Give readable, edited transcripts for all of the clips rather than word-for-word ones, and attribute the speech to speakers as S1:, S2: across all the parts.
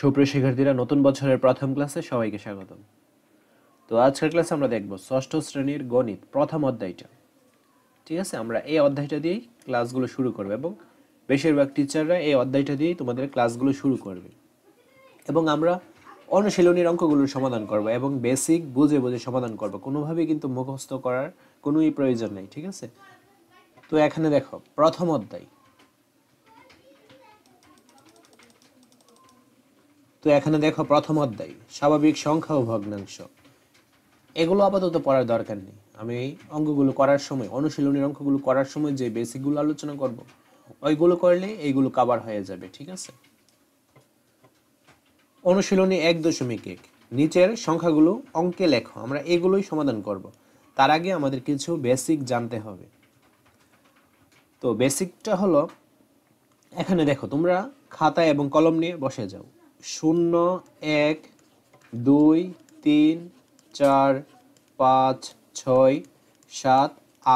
S1: সুপ্রিয় শিক্ষার্থীরা, নতুন বছরের প্রথম ক্লাসে সবাইকে স্বাগতম। তো আজকের ক্লাসে আমরা দেখব ষষ্ঠ শ্রেণীর গণিত প্রথম অধ্যায়টা। ঠিক আছে, আমরা এই অধ্যায়টা দিয়েই ক্লাসগুলো শুরু করব এবং বেশিরভাগ টিচাররা এই অধ্যায়টা দিয়েই তোমাদের ক্লাসগুলো শুরু করবে এবং আমরা অনুশীলনীর অঙ্কগুলোর সমাধান করব এবং বেসিক বুঝে বুঝে সমাধান করব। কোনোভাবেই কিন্তু মুখস্থ করার কোনোই প্রয়োজন নেই। ঠিক আছে, তো এখানে দেখো প্রথম অধ্যায়। প্রথম অধ্যায় স্বাভাবিক সংখ্যা ও ভগ্নাংশ। এগুলো আপাতত পড়ার দরকার নেই। আমি অঙ্কগুলো করার সময়, অনুশীলনের অঙ্কগুলো করার সময় যে বেসিকগুলো আলোচনা করব, ওইগুলো করলে এইগুলো কভার হয়ে যাবে। ঠিক আছে, অনুশীলনী 1.1 নিচের সংখ্যাগুলো অঙ্কে লেখো। আমরা এগুলোই সমাধান করব। তার আগে আমাদের কিছু বেসিক জানতে হবে। তো বেসিকটা হলো, এখানে দেখো তোমরা খাতা এবং কলম নিয়ে বসে যাও। 0, 1, 2, 3, 4, 5, 6, 7,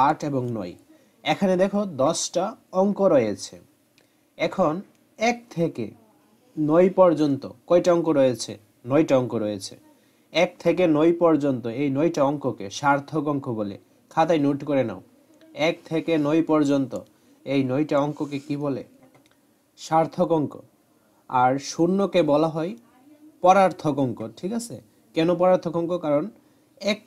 S1: 8 এবং 9। এখানে দেখো 10টা অঙ্ক রয়েছে। এখন 1 থেকে 9 পর্যন্ত কয়টা অঙ্ক রয়েছে? 9টা অঙ্ক রয়েছে। 1 থেকে 9 পর্যন্ত এই 9টা অঙ্ককে সার্থক অঙ্ক বলে। খাতায় নোট করে নাও। 1 থেকে 9 পর্যন্ত এই 9টা অঙ্ককে কি বলে? সার্থক অঙ্ক। আর শূন্যকে বলা হয় পরার্থক অঙ্ক। ঠিক আছে, কেন পরার্থক অঙ্ক? কারণ এক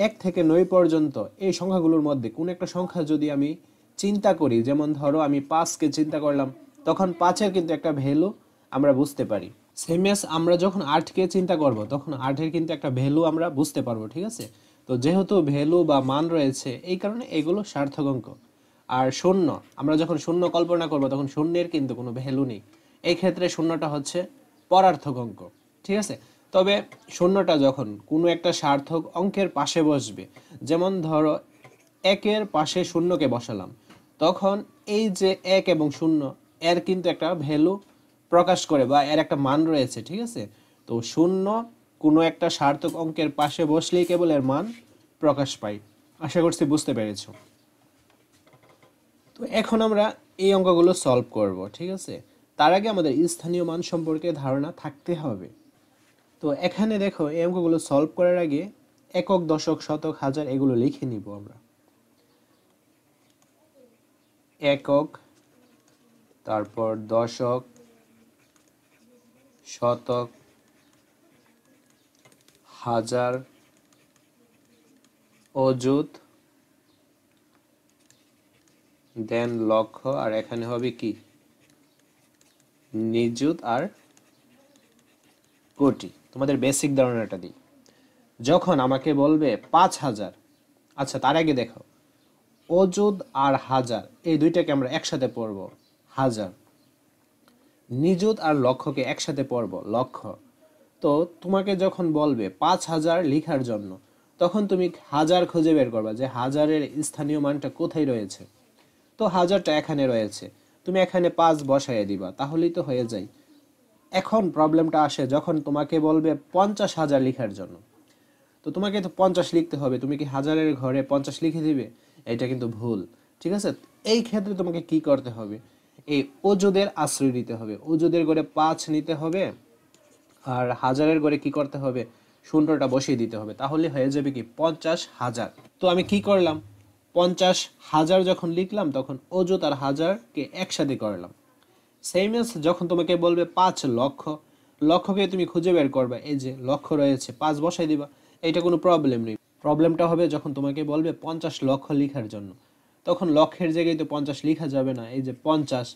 S1: এক থেকে 9 পর্যন্ত এই সংখ্যাগুলোর মধ্যে কোন একটা সংখ্যা যদি আমি চিন্তা করি, যেমন ধরো আমি 5কে চিন্তা করলাম, তখন 5-এর কিন্তু একটা ভ্যালু আমরা বুঝতে পারি। সেম এস আমরা যখন 8কে চিন্তা করব, তখন 8-এর কিন্তু একটা ভ্যালু আমরা বুঝতে পারবো। ঠিক আছে, তো যেহেতু ভ্যালু বা মান রয়েছে, এই কারণে এগুলো সার্থক অঙ্ক। আর শূন্য, আমরা যখন শূন্য কল্পনা করব, তখন শূন্যের কিন্তু কোনো ভ্যালু নেই। এই ক্ষেত্রে শূন্যটা হচ্ছে পরার্থক অঙ্ক। ঠিক আছে, তবে শূন্যটা যখন কোনো একটা সার্থক অঙ্কের পাশে বসবে, যেমন ধরো 1-এর পাশে শূন্যকে বসালাম, তখন এই যে 1 এবং 0 এর কিন্তু একটা ভ্যালু প্রকাশ করে বা এর একটা মান রয়েছে। ঠিক আছে, তো 0 কোনো একটা সার্থক অঙ্কের পাশে বসলেই কেবল এর মান প্রকাশ পায়। আশা করছি বুঝতে পেরেছো। তো এখন আমরা এই অঙ্কগুলো সলভ করব। ঠিক আছে, তার আগে আমাদের স্থানীয় মান সম্পর্কে ধারণা থাকতে হবে। তো এখানে দেখো, এই অঙ্কগুলো সলভ করার আগে একক, দশক, শতক, হাজার এগুলো লিখে নিব আমরা। একক, তারপর দশক, শতক, হাজার, অযুত, দেন লক্ষ, আর এখানে হবে কি নিযুত আর কোটি। তোমাদের বেসিক ধারণাটা দিই। যখন আমাকে বলবে 5,000, আচ্ছা তার আগে দেখো অযুত আর হাজার এই দুইটাকে আমরা একসাথে পড়ব হাজার, নিযুত আর লক্ষকে একসাথে পড়ব লক্ষ। তো তোমাকে যখন বলবে 5,000 লেখার জন্য, তখন তুমি হাজার খুঁজে বের করবা যে হাজারের স্থানীয় মানটা কোথায় রয়েছে। তো হাজারটা এখানে রয়েছে, তুমি এখানে 5 বসাইয়ে দিবা, তাহলেই তো হয়ে যায়। এখন প্রবলেমটা আসে যখন তোমাকে বলবে 50,000 লেখার জন্য। তো তোমাকে তো 50 লিখতে হবে, তুমি কি হাজারের ঘরে 50 লিখে দিবে? এটা কিন্তু ভুল। ঠিক আছে, এই ক্ষেত্রে তোমাকে কি করতে হবে? এই অযুদের আশ্রয় নিতে হবে। অযুদের ঘরে 5 নিতে হবে, আর হাজারের ঘরে কি করতে হবে? শূন্যটা বসিয়ে দিতে হবে, তাহলে হয়ে যাবে কি 50,000। তো আমি কি করলাম? 50,000 যখন লিখলাম, তখন অযুত আর হাজারকে একসাথে করলাম। সেম এস যখন তোমাকে বলবে 5 লক্ষ, লক্ষকে তুমি খুঁজে বের করবে, এই যে লক্ষ রয়েছে, 5 বসাই দিবা, এটা কোনো প্রবলেম নেই। প্রবলেমটা হবে যখন তোমাকে বলবে 50 লক্ষ লেখার জন্য, তখন লক্ষের জায়গায় তো 50 লেখা যাবে না। এই যে 50,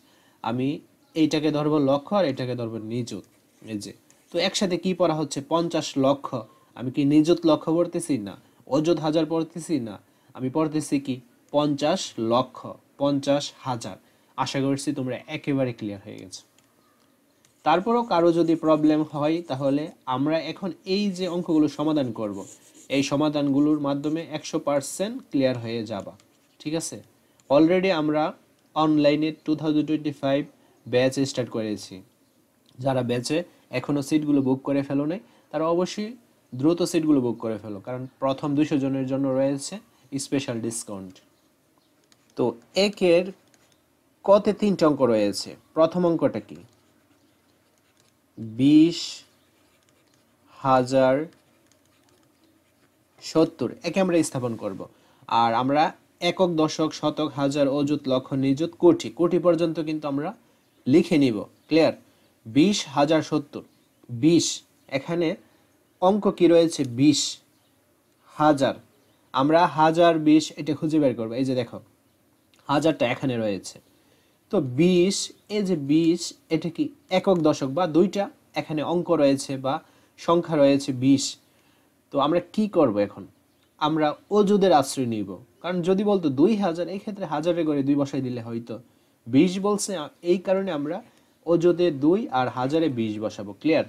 S1: আমি এইটাকে ধরবো লক্ষ আর এটাকে ধরবো নিযুত। এই যে, তো একসাথে কি পড়া হচ্ছে? 50 লক্ষ। আমি কি নিযুত লক্ষ পড়তেছি? না। অযুত হাজার পড়তেছি? না। আমি পড়তেছি কি 50 লক্ষ, 50,000। আশা করছি তোমরা একেবারে ক্লিয়ার হয়ে গেছে। তারপরও কারো যদি প্রবলেম হয়, তাহলে আমরা এখন এই যে অঙ্কগুলো সমাধান করব, এই সমাধানগুলোর মাধ্যমে 100% ক্লিয়ার হয়ে যাবা। ঠিক আছে, অলরেডি আমরা অনলাইনে 2025 ব্যাচ স্টার্ট করেছি। যারা ব্যাচে এখনও সিটগুলো বুক করে ফেলো নাই, তারা অবশ্যই দ্রুত সিটগুলো বুক করে ফেলো, কারণ প্রথম 200 জনের জন্য রয়েছে স্পেশাল ডিসকাউন্ট। তো একের কতে 3টে অঙ্ক রয়েছে। প্রথম অঙ্কটা কি? 20,070 একে আমরা স্থাপন করব। আর আমরা একক, দশক, শতক, হাজার, অযুত, লক্ষ, নিযুত, কোটি, কোটি পর্যন্ত কিন্তু আমরা লিখে নিব। ক্লিয়ার? 20,070, 20, এখানে অঙ্ক কি রয়েছে? 20,000, আমরা 1020 এটা খুঁজে বের করবো। এই যে দেখো, হাজারটা এখানে রয়েছে, তো 20, এই যে 20, এটা কি একক, দশক বা দুইটা এখানে অঙ্ক রয়েছে বা সংখ্যা রয়েছে 20। তো আমরা কি করব এখন? আমরা অযুদের আশ্রয় নিব, কারণ যদি বলতো 2000, এই ক্ষেত্রে হাজারে করে 2 বসাই দিলে হয়তো। 20 বলছে, এই কারণে আমরা অযুদে 2 আর হাজারে 20 বসাবো। ক্লিয়ার?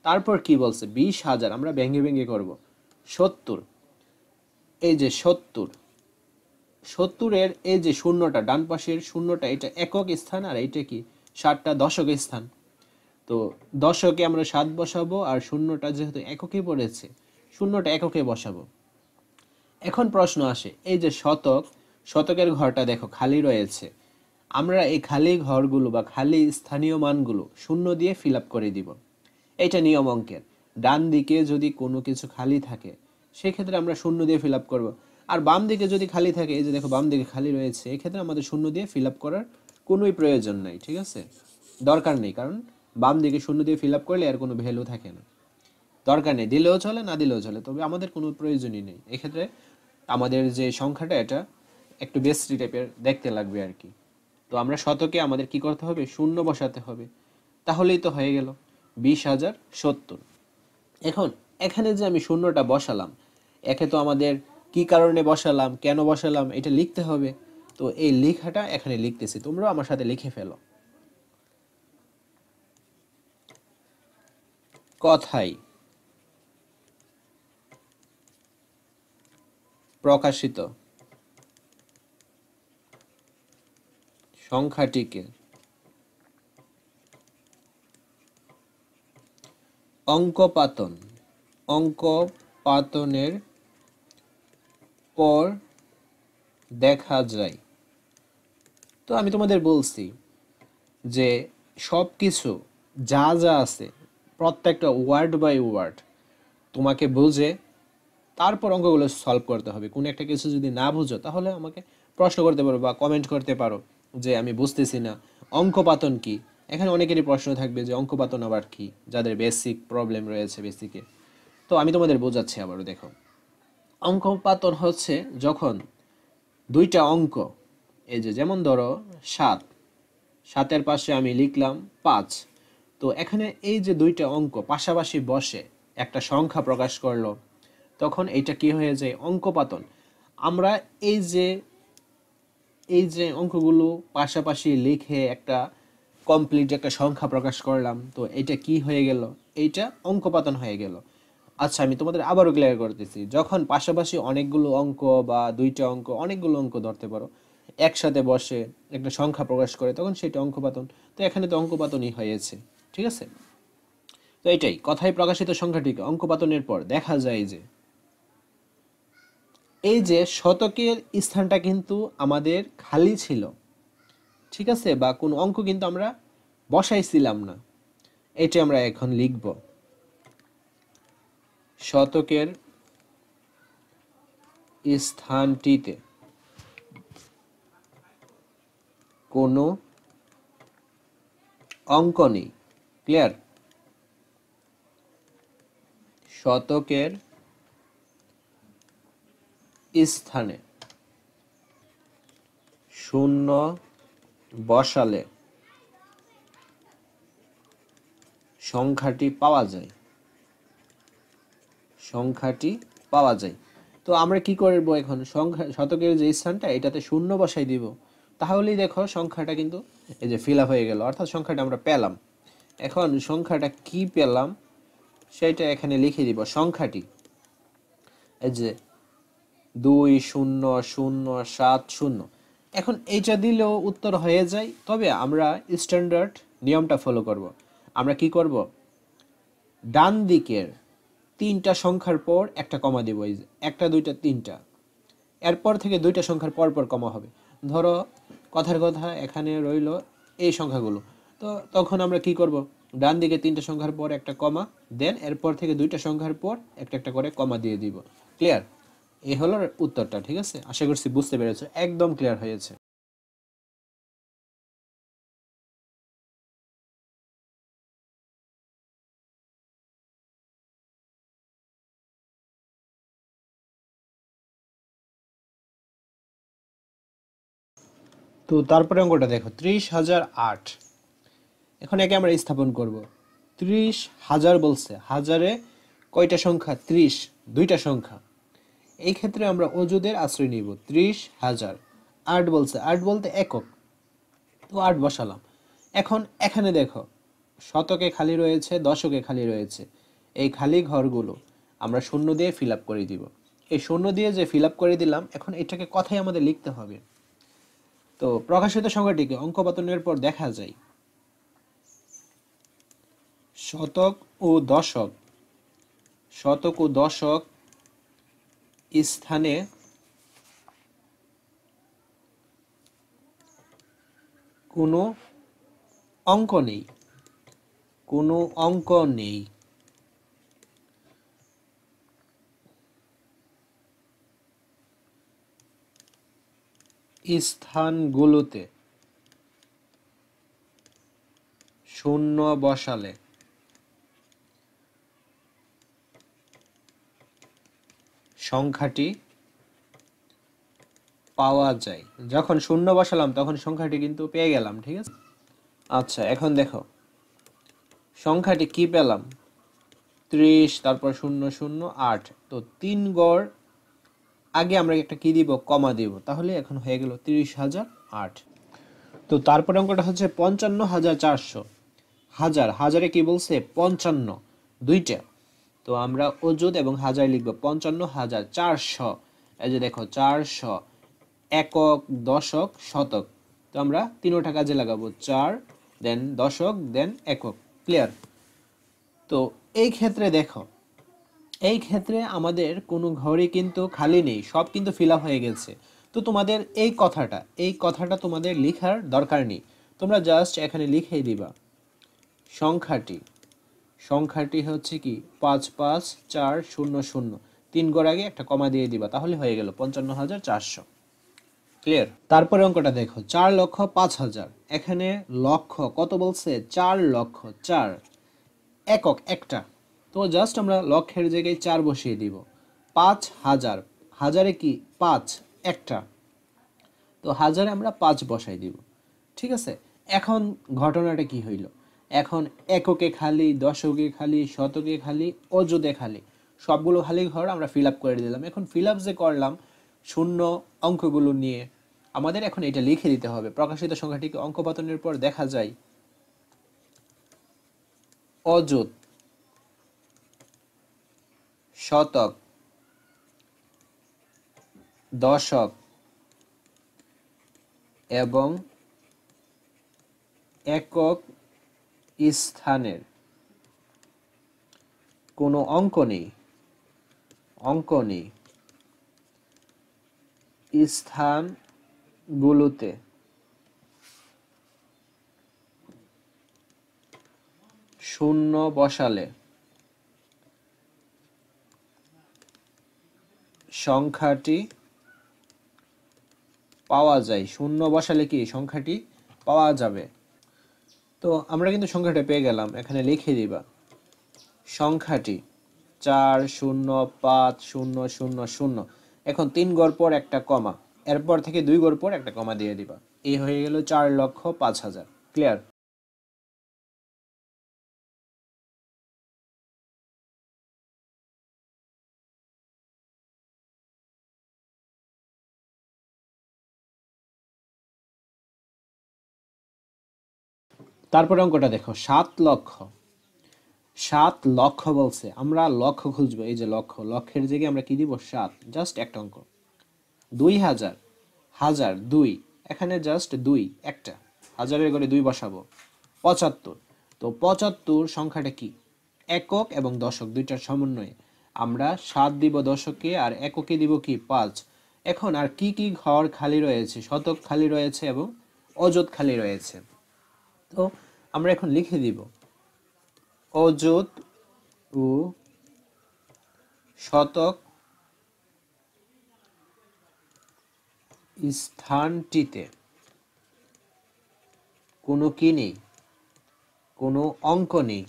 S1: তারপর কি বলছে? 20,000 আমরা ভেঙে ভেঙে করব। 70, এই যে 70, 70-এর এই যে শূন্যটা, ডান পাশের শূন্যটা, এটা একক স্থান, আর এইটা কি 7টা দশক স্থান। তো দশকে আমরা 7 বসাবো, আর শূন্যটা যেহেতু এককে পড়েছে, শূন্যটা এককে বসাবো। এখন প্রশ্ন আসে, এই যে শতক, শতকের ঘরটা দেখো খালি রয়েছে, আমরা এই খালি ঘরগুলো বা খালি স্থানীয় মানগুলো শূন্য দিয়ে ফিল আপ করে দিব। এটা নিয়ম অঙ্কের। ডান দিকে যদি কোনো কিছু খালি থাকে, সেক্ষেত্রে আমরা শূন্য দিয়ে ফিল আপ করবো। আর বাম দিকে যদি খালি থাকে, এই যে দেখো বাম দিকে খালি রয়েছে, এক্ষেত্রে আমাদের শূন্য দিয়ে ফিল আপ করার কোনোই প্রয়োজন নাই। ঠিক আছে? দরকার নেই, কারণ বাম দিকে শূন্য দিয়ে ফিল আপ করলে আর কোনো ভ্যালু থাকে না। দরকার নেই, দিলেও চলে, না দিলেও চলে, তবে আমাদের কোনো প্রয়োজনই নেই। এক্ষেত্রে আমাদের যে সংখ্যাটা, এটা একটু বেস্টি টাইপের দেখতে লাগবে আর কি। তো আমরা শতকে আমাদের কি করতে হবে? শূন্য বসাতে হবে, তাহলেই তো হয়ে গেল 20,070। এখন এখানে যে আমি শূন্যটা বসালাম, একে তো আমাদের কি কারণে বসালাম, কেন বসালাম, এটা লিখতে হবে। তো এই লেখাটা এখানে লিখতেছি, তোমরাও আমার সাথে লিখে ফেলো। কথাই প্রকাশিত সংখ্যাটিকে অঙ্কপাতনের পর দেখা যায়। তো আমি তোমাদের বলছি যে সব কিছু যা যা আছে, প্রত্যেকটা ওয়ার্ড বাই ওয়ার্ড তোমাকে বুঝে তারপর অঙ্কগুলো সলভ করতে হবে। কোনো একটা কিছু যদি না বুঝো, তাহলে আমাকে প্রশ্ন করতে পারো বা কমেন্ট করতে পারো যে আমি বুঝতেছি না, অঙ্কপাতন কি। এখানে অনেকেরই প্রশ্ন থাকবে যে অঙ্কপাতন আবার কি, যাদের বেসিক প্রবলেম রয়েছে বেসিকে। তো আমি তোমাদের বোঝাচ্ছি আবারও। দেখো, অঙ্কপাতন হচ্ছে যখন দুইটা অঙ্ক, এই যে যেমন ধরো 7, 7-এর পাশে আমি লিখলাম 5, তো এখানে এই যে দুইটা অঙ্ক পাশাপাশি বসে একটা সংখ্যা প্রকাশ করলো, তখন এটা কি হয়ে যায়? অঙ্কপাতন। আমরা এই যে অঙ্কগুলো পাশাপাশি লিখে একটা কমপ্লিট একটা সংখ্যা প্রকাশ করলাম, তো এটা কি হয়ে গেল? এইটা অঙ্কপাতন হয়ে গেল। আচ্ছা, আমি তোমাদের আবারও ক্লিয়ার করতেছি, যখন পাশাপাশি অনেকগুলো অঙ্ক বা দুইটা অঙ্ক, অনেকগুলো অঙ্ক ধরতে পারো, একসাথে বসে একটা সংখ্যা প্রকাশ করে, তখন সেটা অঙ্কপাতন। তো এখানে তো অঙ্কপাতনই হয়েছে। ঠিক আছে? তো এটাই, কথায় প্রকাশিত সংখ্যাটিকে অঙ্কপাতনের পর দেখা যায় যে, এই যে শতকের স্থানটা কিন্তু আমাদের খালি ছিল। ঠিক আছে? বা কোনো অঙ্ক কিন্তু আমরা বসাইছিলাম না। এটা আমরা এখন লিখব। শতকের স্থানটিতে কোনো অঙ্ক নেই। ক্লিয়ার? শতকের স্থানে শূন্য বসালে সংখ্যাটি পাওয়া যায়। সংখ্যাটি পাওয়া যায়। তো আমরা কি করব এখন? সংখ্যা, শতকের যে স্থানটা, এটাতে শূন্য বসাই দিব, তাহলেই দেখো সংখ্যাটা কিন্তু এই যে ফিল আপ হয়ে গেল, অর্থাৎ সংখ্যাটা আমরা পেলাম। এখন সংখ্যাটা কি পেলাম সেটা এখানে লিখে দিব। সংখ্যাটি এই যে 20,070। এখন এইটা দিলেও উত্তর হয়ে যায়, তবে আমরা স্ট্যান্ডার্ড নিয়মটা ফলো করব। আমরা কি করব? ডান দিকের 3টা সংখ্যার পর একটা কমা দিব, এই যে 1, 2, 3টা, এরপর থেকে 2টা সংখ্যার পর পর কমা হবে। ধরো কথার কথা এখানে রইল এই সংখ্যাগুলো, তো তখন আমরা কি করব? ডান দিকে 3টা সংখ্যার পর একটা কমা, দেন এরপর থেকে 2টা সংখ্যার পর একটা একটা করে কমা দিয়ে দিব। ক্লিয়ার? এই হলো উত্তরটা। ঠিক আছে, আশা করছি বুঝতে পেরেছো, একদম ক্লিয়ার হয়েছে। তো তারপরে অঙ্কটা দেখো, 30,008। এখন একে আমরা স্থাপন করব। 30,000 বলছে, হাজারে কয়টা সংখ্যা? 30, 2টা সংখ্যা। এই ক্ষেত্রে আমরা অজুদের আশ্রয় নিব। 30,000, 8 বলছে, 8 বলতে একক, তো 8 বসালাম। এখন এখানে দেখো, শতকে খালি রয়েছে, দশকে খালি রয়েছে। এই খালি ঘরগুলো আমরা শূন্য দিয়ে ফিল আপ করে দিব। এই শূন্য দিয়ে যে ফিল আপ করে দিলাম, এখন এটাকে কথাই আমাদের লিখতে হবে। তো প্রকাশিত সংখ্যাটিকে অঙ্কপাতনের পর দেখা যায় শতক ও দশক, শতক ও দশক স্থানে কোনো অঙ্ক নেই, কোনো অঙ্ক নেই। স্থানগুলোতে শূন্য বসালে সংখ্যাটি পাওয়া যায়। যখন শূন্য বসালাম তখন সংখ্যাটি কিন্তু পেয়ে গেলাম। ঠিক আছে, আচ্ছা এখন দেখো সংখ্যাটি কি পেলাম, 30, তারপর 008। তো 3 গড় আগে আমরা একটা কি দিব, কমা দিব, তাহলে এখন হয়ে গেল 30,008। তো তারপরে অঙ্কটা হচ্ছে 55,400। হাজার, হাজারে কি বলছে, 55, 2টা। তো আমরা অযুত এবং হাজার লিখবো, 55,400। এই যে দেখো 400, একক, দশক, শতক। তো আমরা তিনোটা কাজে লাগাবো, 4, দেন দশক, দেন একক। ক্লিয়ার? তো এই ক্ষেত্রে দেখো, এই ক্ষেত্রে আমাদের কোনো ঘরই কিন্তু খালি নেই, সব কিন্তু ফিল আপ হয়ে গেছে। তো তোমাদের এই কথাটা তোমাদের লেখার দরকার নেই, তোমরা জাস্ট এখানে লিখেই দিবা সংখ্যাটি, সংখ্যাটি হচ্ছে কি 55,400, 3 গড় আগে একটা কমা দিয়ে দিবা, তাহলে হয়ে গেল 55,400। ক্লিয়ার? তারপরে অঙ্কটা দেখো, 4,05,000। এখানে লক্ষ কত বলছে, 4 লক্ষ, 4 একক একটা। তো জাস্ট আমরা লক্ষের জায়গায় 4 বসিয়ে দিব। 5,000, হাজারে কি 5 একটা, তো হাজারে আমরা 5 বসাই দিব। ঠিক আছে, এখন ঘটনাটা কি হইল, এখন এককে খালি, দশকে খালি, শতকে খালি, অযুতে খালি, সবগুলো খালি ঘর আমরা ফিল আপ করে দিলাম। এখন ফিল আপ যে করলাম শূন্য অঙ্কগুলো নিয়ে, আমাদের এখন এটা লিখে দিতে হবে। প্রকাশিত সংখ্যাটিকে অঙ্কপাতনের পর দেখা যায় অযুত, শতক, দশক এবং একক স্থানের কোনো অঙ্ক নেই, অঙ্ক নেই। স্থানগুলোতে শূন্য বসালে সংখ্যাটি পাওয়া যায়। শূন্য বসালে কি সংখ্যাটি পাওয়া যাবে। তো আমরা কিন্তু সংখ্যাটা পেয়ে গেলাম, এখানে লিখে দিবা সংখ্যাটি 405,000। এখন 3 গড় পর একটা কমা, এরপর থেকে 2 গড় পর একটা কমা দিয়ে দিবা। এই হয়ে গেল 4,05,000। ক্লিয়ার? তারপরে অঙ্কটা দেখো, 7 লক্ষ। 7 লক্ষ বলছে, আমরা লক্ষ খুঁজবো। এই যে লক্ষ, লক্ষের জায়গায় আমরা কি দিব, 7, জাস্ট একটা অঙ্ক। 2,000, হাজার 2, এখানে জাস্ট 2 একটা, হাজারের ঘরে 2 বসাবো। 75, তো 75 সংখ্যাটা কি, একক এবং দশক দুইটার সমন্বয়ে। আমরা 7 দিব দশকে, আর এককে দিব কি 5। এখন আর কি কি ঘর খালি রয়েছে, শতক খালি রয়েছে এবং অযুত খালি রয়েছে। তো আমরা এখন লিখে দিব অযুত ও শতক স্থানটিতে কোনো কি নেই, কোনো অঙ্ক নেই।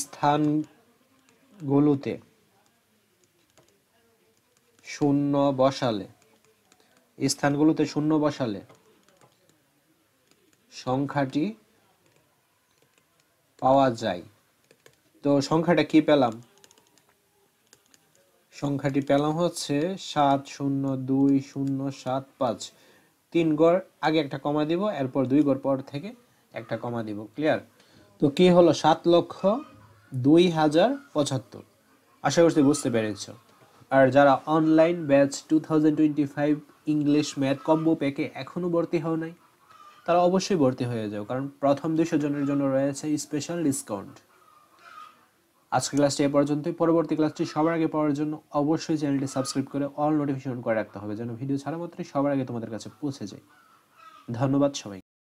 S1: স্থানগুলোতে শূন্য বসালে, স্থানগুলোতে শূন্য বসালে সংখ্যাটি পাওয়া যায়। তো সংখ্যাটা কি পেলাম? সংখ্যাটি পেলাম হচ্ছে 70207৫। 3 ঘর আগে একটা কমা দিব, এরপর 2 ঘর পর থেকে একটা কমা দিব। ক্লিয়ার? তো কি হলো? 7,02,075। আশা করছি বুঝতে পেরেছ। আর যারা online batch 2025 English math combo প্যাকে এখনো ভর্তি হও নাই, তারা অবশ্যই ভর্তি হয়ে যাও, কারণ প্রথম 200 জনের জন্য রয়েছে স্পেশাল ডিসকাউন্ট। আজকের ক্লাসটি এ পর্যন্তই। পরবর্তী ক্লাসটি সবার আগে পাওয়ার জন্য অবশ্যই চ্যানেলটি সাবস্ক্রাইব করে অল নোটিফিকেশন করে রাখতে হবে, যেন ভিডিও ছাড়া মাত্রই সবার আগে তোমাদের কাছে পৌঁছে যায়। ধন্যবাদ সবাই।